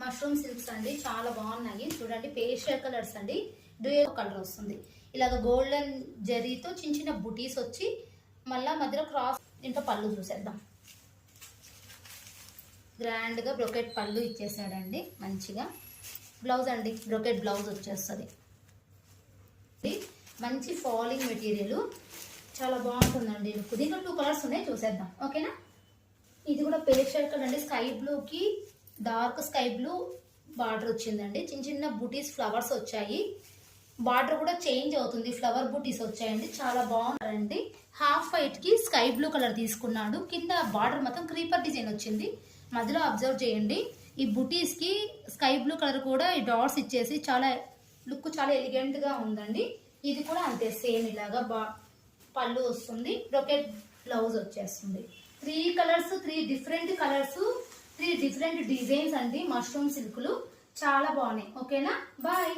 Mushroom silks అండి, చాలా బాగున్నాయి చూడండి. పేస్టల్ కలర్స్ అండి, డ్యూయల్ కలర్ వస్తుంది. ఇలాగ గోల్డెన్ జరీతో చిన్న చిన్న బుటీస్ వచ్చి మళ్ళా మధ్యలో క్రాస్. ఇంట్లో పళ్ళు చూసేద్దాం. గ్రాండ్గా బ్రొకెట్ పళ్ళు ఇచ్చేసాడండి మంచిగా. బ్లౌజ్ అండి, బ్రొకెట్ బ్లౌజ్ వచ్చేస్తుంది. మంచి ఫాలింగ్ మెటీరియల్, చాలా బాగుంటుందండి. దీంట్లో 2 కలర్స్ ఉన్నాయి, చూసేద్దాం ఓకేనా. ఇది కూడా పేస్టల్ కలర్ అండి, స్కై బ్లూకి డార్క్ స్కై బ్లూ బార్డర్ వచ్చిందండి. చిన్న చిన్న బూటీస్ ఫ్లవర్స్ వచ్చాయి. బార్డర్ కూడా చేంజ్ అవుతుంది, ఫ్లవర్ బూటీస్ వచ్చాయండి. చాలా బాగుందండి. హాఫ్ వైట్ కి స్కై బ్లూ కలర్ తీసుకున్నాడు. కింద బార్డర్ మొత్తం క్రీపర్ డిజైన్ వచ్చింది. మధ్యలో అబ్జర్వ్ చేయండి, ఈ బూటీస్ కి స్కై బ్లూ కలర్ కూడా ఈ డాట్స్ ఇచ్చేసి చాలా లుక్ చాలా ఎలిగెంట్ గా ఉందండి. ఇది కూడా అంతే, సేమ్ ఇలాగా పళ్ళు వస్తుంది, బ్రొకెట్ బ్లౌజ్ వచ్చేస్తుంది. 3 colours, 3 different colours, 3 different designs అండి. మష్రూమ్ సిల్క్లు చాలా బాగున్నాయి ఓకేనా. బాయ్.